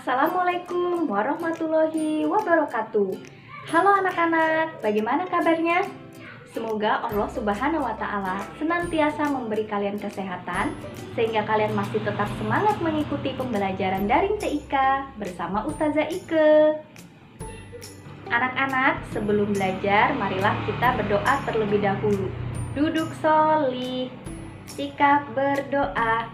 Assalamualaikum warahmatullahi wabarakatuh. Halo anak-anak, bagaimana kabarnya? Semoga Allah Subhanahu wa Ta'ala senantiasa memberi kalian kesehatan sehingga kalian masih tetap semangat mengikuti pembelajaran daring TIK bersama Ustazah Ike. Anak-anak, sebelum belajar, marilah kita berdoa terlebih dahulu. Duduk sholih, sikap berdoa.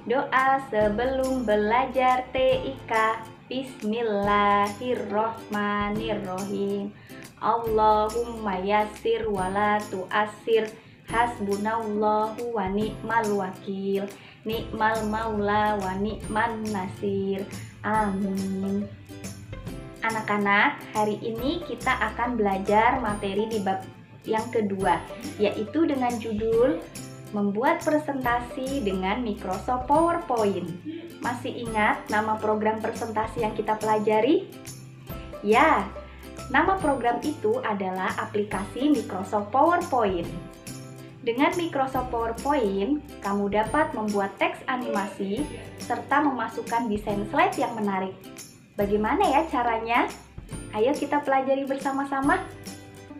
Doa sebelum belajar TIK. Bismillahirrohmanirrohim. Allahumma yassir wala tu'assir. Hasbunallahu wa ni'mal wakil. Ni'mal maula wa ni'man nasir. Amin. Anak-anak, hari ini kita akan belajar materi di bab yang kedua, yaitu dengan judul Membuat presentasi dengan Microsoft PowerPoint. Masih ingat nama program presentasi yang kita pelajari? Ya, nama program itu adalah aplikasi Microsoft PowerPoint. Dengan Microsoft PowerPoint, kamu dapat membuat teks animasi serta memasukkan desain slide yang menarik. Bagaimana ya caranya? Ayo kita pelajari bersama-sama.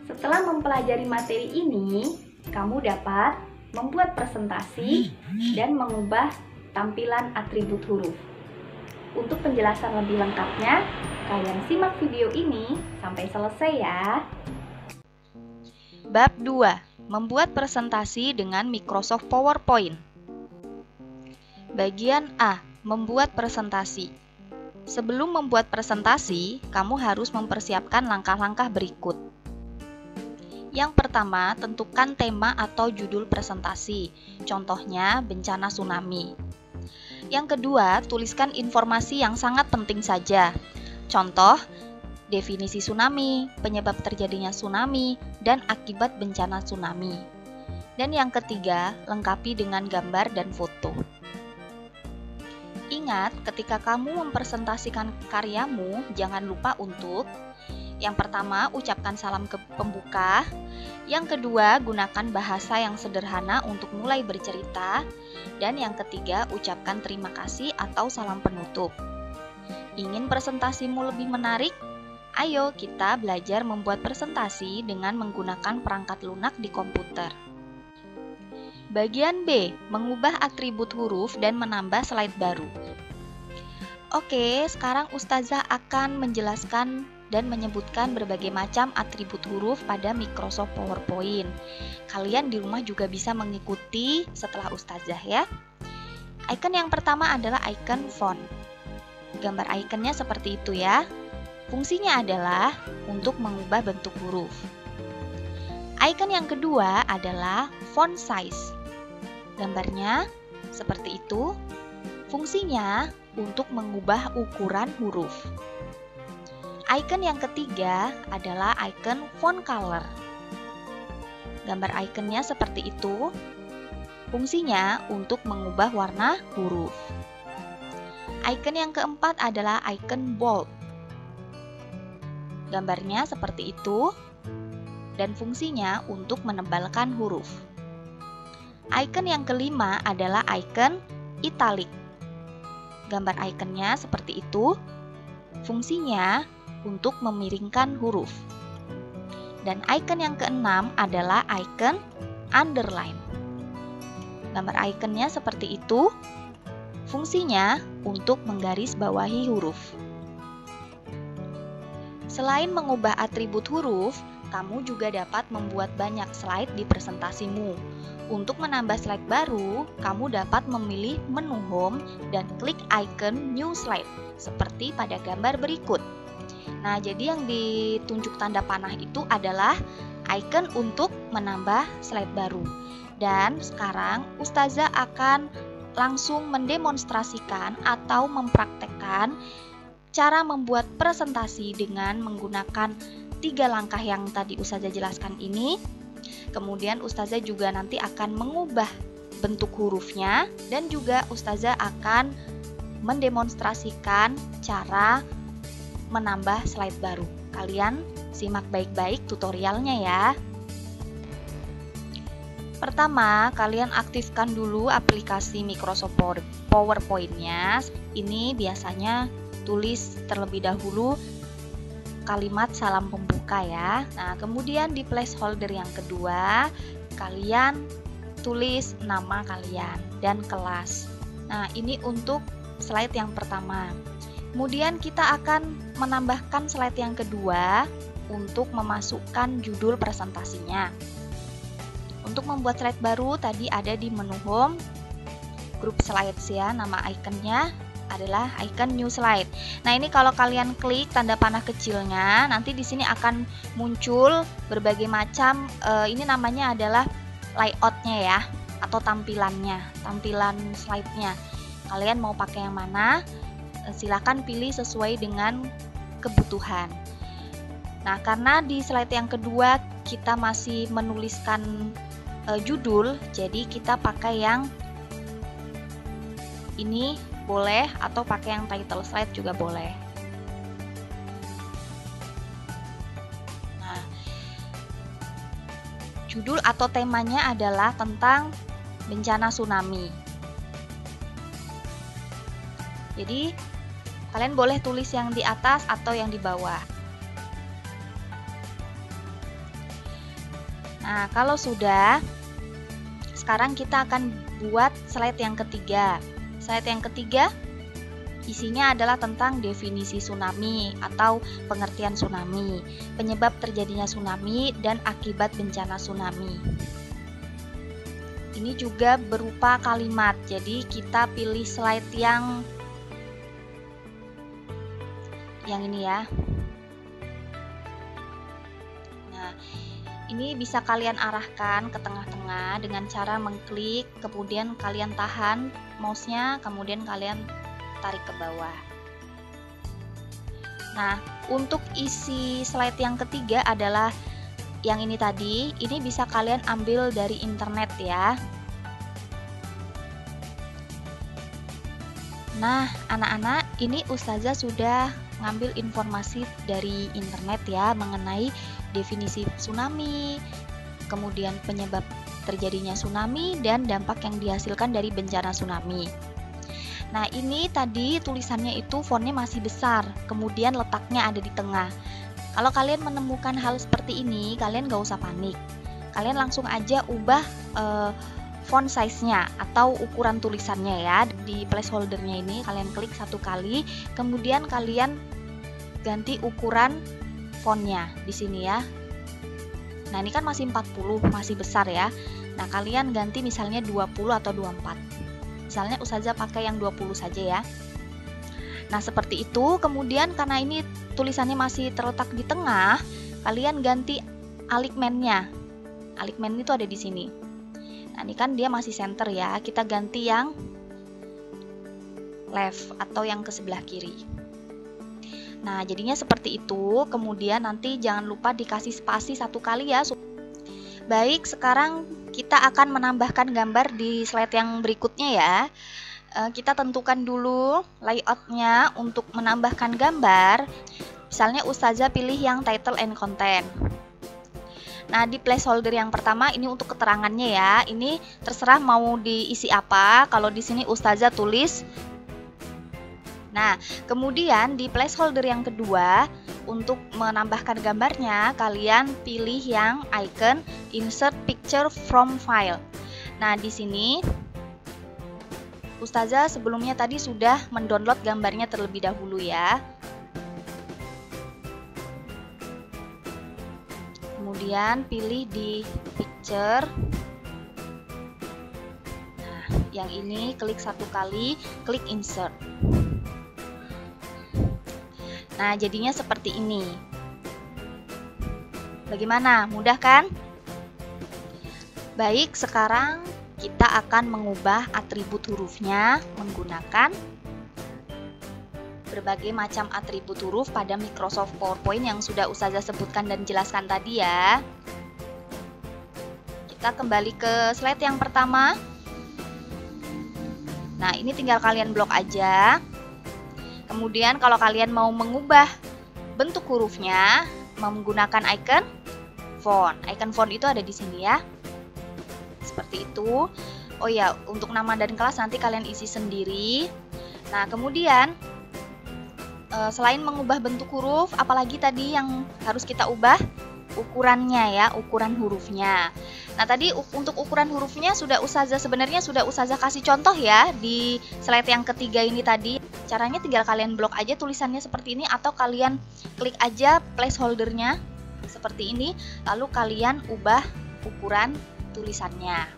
Setelah mempelajari materi ini, kamu dapat membuat presentasi dan mengubah tampilan atribut huruf. Untuk penjelasan lebih lengkapnya, kalian simak video ini sampai selesai ya. Bab 2. Membuat presentasi dengan Microsoft PowerPoint. Bagian A. Membuat presentasi. Sebelum membuat presentasi, kamu harus mempersiapkan langkah-langkah berikut. Yang pertama, tentukan tema atau judul presentasi. Contohnya, bencana tsunami. Yang kedua, tuliskan informasi yang sangat penting saja. Contoh, definisi tsunami, penyebab terjadinya tsunami, dan akibat bencana tsunami. Dan yang ketiga, lengkapi dengan gambar dan foto. Ingat, ketika kamu mempresentasikan karyamu, jangan lupa untuk yang pertama, ucapkan salam ke pembuka. Yang kedua, gunakan bahasa yang sederhana untuk mulai bercerita. Dan yang ketiga, ucapkan terima kasih atau salam penutup. Ingin presentasimu lebih menarik? Ayo kita belajar membuat presentasi dengan menggunakan perangkat lunak di komputer. Bagian B, mengubah atribut huruf dan menambah slide baru. Oke, sekarang Ustazah akan menjelaskan dan menyebutkan berbagai macam atribut huruf pada Microsoft PowerPoint. Kalian di rumah juga bisa mengikuti setelah Ustazah ya. Icon yang pertama adalah icon font. Gambar ikonnya seperti itu ya. Fungsinya adalah untuk mengubah bentuk huruf. Icon yang kedua adalah font size. Gambarnya seperti itu. Fungsinya untuk mengubah ukuran huruf. Icon yang ketiga adalah icon font color. Gambar ikonnya seperti itu. Fungsinya untuk mengubah warna huruf. Icon yang keempat adalah icon bold. Gambarnya seperti itu. Dan fungsinya untuk menebalkan huruf. Icon yang kelima adalah icon italic. Gambar ikonnya seperti itu. Fungsinya untuk memiringkan huruf. Dan icon yang keenam adalah icon underline. Gambar ikonnya seperti itu. Fungsinya untuk menggaris bawahi huruf. Selain mengubah atribut huruf, kamu juga dapat membuat banyak slide di presentasimu. Untuk menambah slide baru, kamu dapat memilih menu home dan klik icon new slide seperti pada gambar berikut. Nah, jadi yang ditunjuk tanda panah itu adalah icon untuk menambah slide baru. Dan sekarang Ustazah akan langsung mendemonstrasikan atau mempraktekkan cara membuat presentasi dengan menggunakan 3 langkah yang tadi Ustazah jelaskan ini. Kemudian Ustazah juga nanti akan mengubah bentuk hurufnya dan juga Ustazah akan mendemonstrasikan cara menambah slide baru. Kalian simak baik-baik tutorialnya ya. Pertama, kalian aktifkan dulu aplikasi Microsoft PowerPoint-nya. Ini biasanya tulis terlebih dahulu kalimat salam pembuka ya. Nah, kemudian di placeholder yang kedua, kalian tulis nama kalian dan kelas. Nah, ini untuk slide yang pertama. Kemudian kita akan menambahkan slide yang kedua untuk memasukkan judul presentasinya. Untuk membuat slide baru tadi ada di menu home, group slides ya, nama ikonnya adalah icon new slide. Nah, ini kalau kalian klik tanda panah kecilnya, nanti di sini akan muncul berbagai macam ini namanya adalah layoutnya ya, atau tampilannya, tampilan slide-nya. Kalian mau pakai yang mana? Silakan pilih sesuai dengan kebutuhan. Nah, karena di slide yang kedua kita masih menuliskan judul, jadi kita pakai yang ini boleh, atau pakai yang title slide juga boleh. Nah, judul atau temanya adalah tentang bencana tsunami. Jadi, kalian boleh tulis yang di atas atau yang di bawah. Nah, kalau sudah, sekarang kita akan buat slide yang ketiga. Slide yang ketiga isinya adalah tentang definisi tsunami atau pengertian tsunami, penyebab terjadinya tsunami dan akibat bencana tsunami. Ini juga berupa kalimat, jadi kita pilih slide yang ini ya. Nah, ini bisa kalian arahkan ke tengah-tengah dengan cara mengklik, kemudian kalian tahan mouse-nya, kemudian kalian tarik ke bawah. Nah, untuk isi slide yang ketiga adalah yang ini tadi, ini bisa kalian ambil dari internet ya. Nah, anak-anak, ini Ustazah sudah ngambil informasi dari internet ya mengenai definisi tsunami, kemudian penyebab terjadinya tsunami dan dampak yang dihasilkan dari bencana tsunami. Nah, ini tadi tulisannya itu fontnya masih besar, kemudian letaknya ada di tengah. Kalau kalian menemukan hal seperti ini, kalian gak usah panik. Kalian langsung aja ubah font size-nya atau ukuran tulisannya ya. Di placeholder-nya ini kalian klik satu kali, kemudian kalian ganti ukuran fontnya di sini ya. Nah, ini kan masih 40, masih besar ya. Nah, kalian ganti misalnya 20 atau 24. Misalnya Ustazah pakai yang 20 saja ya. Nah, seperti itu. Kemudian karena ini tulisannya masih terletak di tengah, kalian ganti alignment-nya. Alignment itu ada di sini. Nah, ini kan dia masih center ya. Kita ganti yang left atau yang ke sebelah kiri. Nah, jadinya seperti itu. Kemudian nanti jangan lupa dikasih spasi satu kali ya. Baik, sekarang kita akan menambahkan gambar di slide yang berikutnya ya. Kita tentukan dulu layoutnya untuk menambahkan gambar. Misalnya Ustazah pilih yang title and content. Nah, di placeholder yang pertama ini untuk keterangannya ya. Ini terserah mau diisi apa. Kalau di sini Ustazah tulis. Nah, kemudian di placeholder yang kedua, untuk menambahkan gambarnya, kalian pilih yang icon insert picture from file. Nah, di sini Ustazah sebelumnya tadi sudah mendownload gambarnya terlebih dahulu ya. Kemudian pilih di picture. Nah, yang ini klik satu kali, klik insert. Nah, jadinya seperti ini. Bagaimana? Mudah kan? Baik, sekarang kita akan mengubah atribut hurufnya menggunakan berbagai macam atribut huruf pada Microsoft PowerPoint yang sudah Ustazah sebutkan dan jelaskan tadi ya. Kita kembali ke slide yang pertama. Nah, ini tinggal kalian blok aja. Kemudian kalau kalian mau mengubah bentuk hurufnya menggunakan icon font. Icon font itu ada di sini ya. Seperti itu. Oh ya, untuk nama dan kelas nanti kalian isi sendiri. Nah, kemudian selain mengubah bentuk huruf, apalagi tadi yang harus kita ubah? Ukurannya ya, ukuran hurufnya. Nah tadi untuk ukuran hurufnya sebenarnya sudah Ustazah kasih contoh ya di slide yang ketiga ini tadi. Caranya tinggal kalian blok aja tulisannya seperti ini, atau kalian klik aja placeholdernya seperti ini, lalu kalian ubah ukuran tulisannya.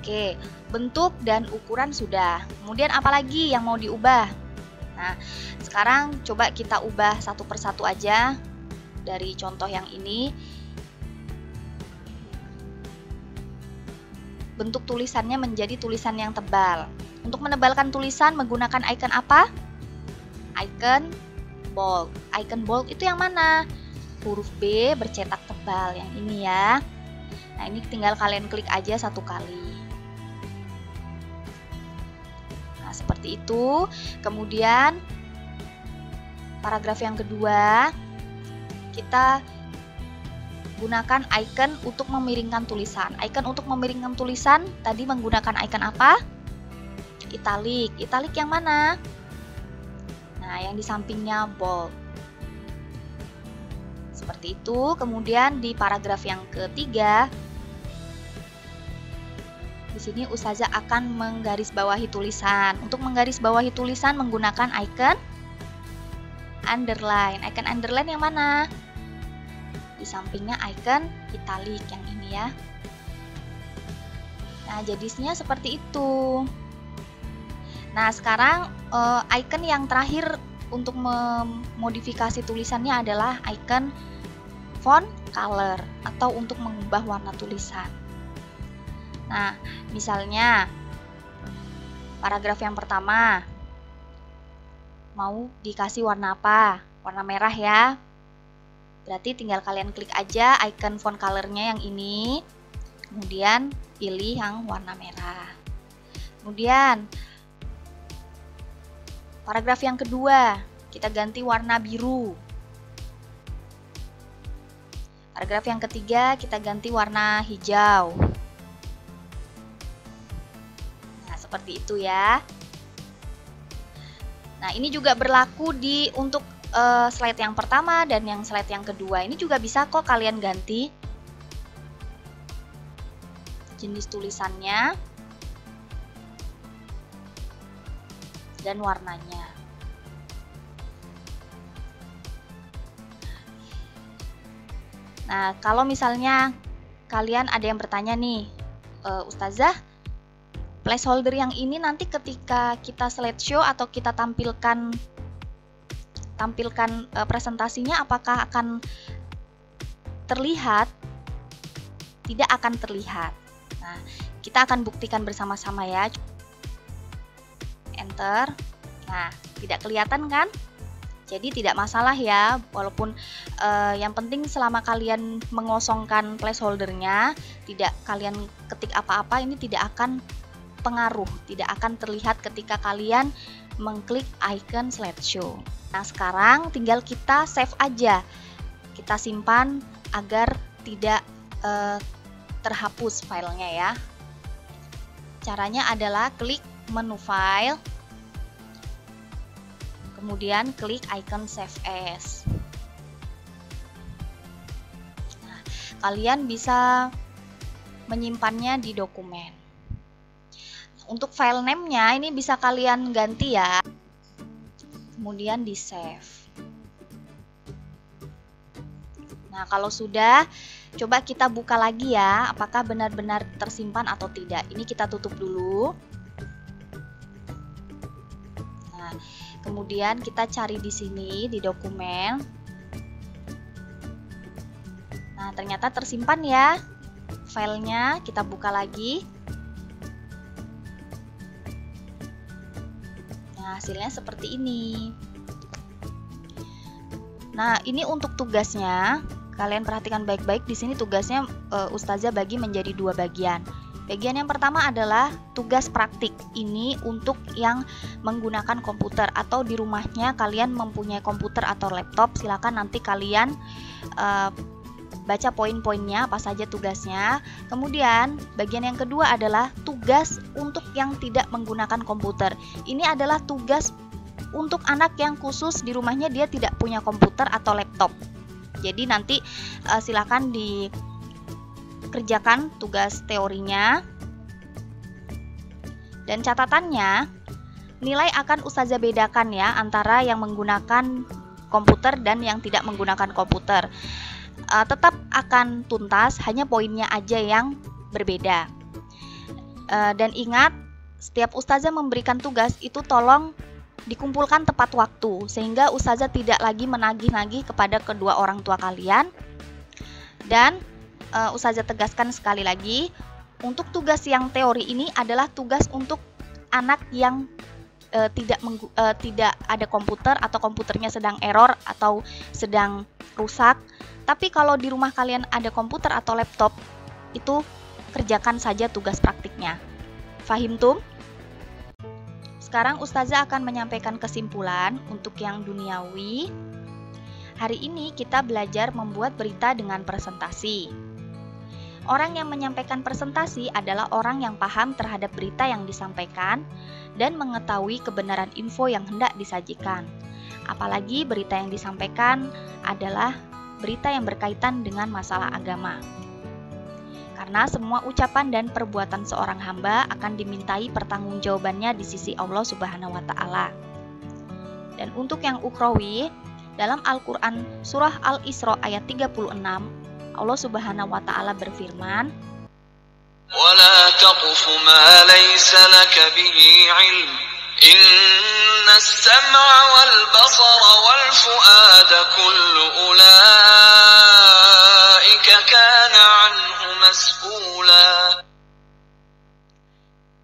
Oke, bentuk dan ukuran sudah. Kemudian apalagi yang mau diubah? Nah, sekarang coba kita ubah satu persatu aja dari contoh yang ini. Bentuk tulisannya menjadi tulisan yang tebal. Untuk menebalkan tulisan menggunakan icon apa? Icon bold. Icon bold itu yang mana? Huruf B bercetak tebal, yang ini ya. Nah, ini tinggal kalian klik aja satu kali. Nah, seperti itu. Kemudian paragraf yang kedua, kita gunakan icon untuk memiringkan tulisan. Icon untuk memiringkan tulisan tadi menggunakan icon apa? Italic. Italic yang mana? Nah, yang di sampingnya bold. Seperti itu. Kemudian di paragraf yang ketiga, di sini Ustazah akan menggarisbawahi tulisan. Untuk menggarisbawahi tulisan menggunakan icon underline. Icon underline yang mana? Di sampingnya icon italic yang ini ya. Nah, jadinya seperti itu. Nah, sekarang icon yang terakhir untuk memodifikasi tulisannya adalah icon font color atau untuk mengubah warna tulisan. Nah, misalnya paragraf yang pertama mau dikasih warna apa? Warna merah ya. Berarti tinggal kalian klik aja icon font colornya yang ini, kemudian pilih yang warna merah. Kemudian paragraf yang kedua, kita ganti warna biru. Paragraf yang ketiga, kita ganti warna hijau. Nah, seperti itu ya. Nah, ini juga berlaku untuk slide yang pertama dan yang slide yang kedua. Ini juga bisa kok kalian ganti jenis tulisannya dan warnanya. Nah, kalau misalnya kalian ada yang bertanya nih, Ustazah, placeholder yang ini nanti ketika kita slideshow atau kita tampilkan presentasinya apakah akan terlihat? Tidak akan terlihat. Nah, kita akan buktikan bersama-sama ya. Enter. Nah, tidak kelihatan kan? Jadi tidak masalah ya, walaupun yang penting selama kalian mengosongkan placeholdernya, tidak kalian ketik apa-apa, ini tidak akan pengaruh, tidak akan terlihat ketika kalian mengklik icon slideshow. Nah, sekarang tinggal kita save aja, kita simpan agar tidak terhapus filenya ya. Caranya adalah klik menu file, kemudian klik icon save as. Nah, kalian bisa menyimpannya di dokumen. Untuk file name-nya ini bisa kalian ganti ya. Kemudian di save. Nah, kalau sudah, coba kita buka lagi ya, apakah benar-benar tersimpan atau tidak. Ini kita tutup dulu. Nah, kemudian kita cari di sini di dokumen. Nah, ternyata tersimpan ya filenya. Kita buka lagi. Nah, hasilnya seperti ini. Nah, ini untuk tugasnya. Kalian perhatikan baik-baik, di sini tugasnya Ustazah bagi menjadi dua bagian. Bagian yang pertama adalah tugas praktik. Ini untuk yang menggunakan komputer atau di rumahnya kalian mempunyai komputer atau laptop, silakan nanti kalian baca poin-poinnya apa saja tugasnya. Kemudian bagian yang kedua adalah tugas untuk yang tidak menggunakan komputer. Ini adalah tugas untuk anak yang khusus di rumahnya dia tidak punya komputer atau laptop. Jadi nanti silakan dikerjakan tugas teorinya. Dan catatannya, nilai akan Ustazah bedakan ya antara yang menggunakan komputer dan yang tidak menggunakan komputer. Tetap akan tuntas, hanya poinnya aja yang berbeda. Dan ingat, setiap Ustazah memberikan tugas itu tolong dikumpulkan tepat waktu, sehingga Ustazah tidak lagi menagih-nagih kepada kedua orang tua kalian. Dan Ustazah tegaskan sekali lagi, untuk tugas yang teori ini adalah tugas untuk anak yang tidak ada komputer atau komputernya sedang error atau sedang rusak. Tapi kalau di rumah kalian ada komputer atau laptop, itu kerjakan saja tugas praktiknya. Fahim tum? Sekarang Ustazah akan menyampaikan kesimpulan untuk yang duniawi. Hari ini kita belajar membuat berita dengan presentasi. Orang yang menyampaikan presentasi adalah orang yang paham terhadap berita yang disampaikan dan mengetahui kebenaran info yang hendak disajikan. Apalagi berita yang disampaikan adalah berita yang berkaitan dengan masalah agama. Karena semua ucapan dan perbuatan seorang hamba akan dimintai pertanggungjawabannya di sisi Allah Subhanahu wa Ta'ala. Dan untuk yang ukhrawi, dalam Al-Quran Surah Al-Isra ayat 36, Allah Subhanahu wa Ta'ala berfirman, وَلَا تَقْفُ مَا لَيْسَ لَكَ بِهِ عِلْمٌ إِنَّ السَّمْعَ وَالْبَصَرَ وَالْفُؤَادَ كُلُّ أُولَئِكَ كَانَ عَنْهُ مَسْئُولًا.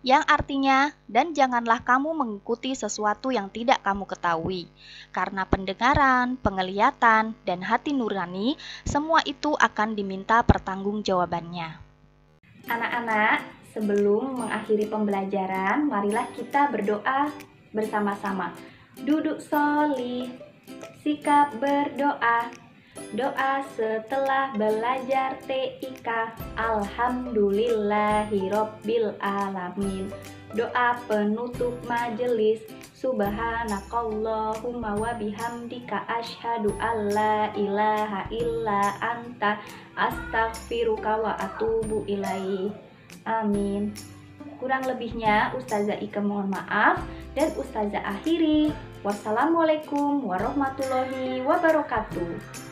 Yang artinya, dan janganlah kamu mengikuti sesuatu yang tidak kamu ketahui, karena pendengaran, penglihatan, dan hati nurani, semua itu akan diminta pertanggungjawabannya. Anak-anak, sebelum mengakhiri pembelajaran, marilah kita berdoa bersama-sama. Duduk sholih, sikap berdoa. Doa setelah belajar TIK. Alhamdulillahirobbil alamin. Doa penutup majelis. Subhanakallahumma wa bihamdika asyhadu alla ilaha illa anta astaghfiruka wa atubu ilaih. Amin. Kurang lebihnya Ustazah Ika mohon maaf dan Ustazah akhiri. Wassalamualaikum warahmatullahi wabarakatuh.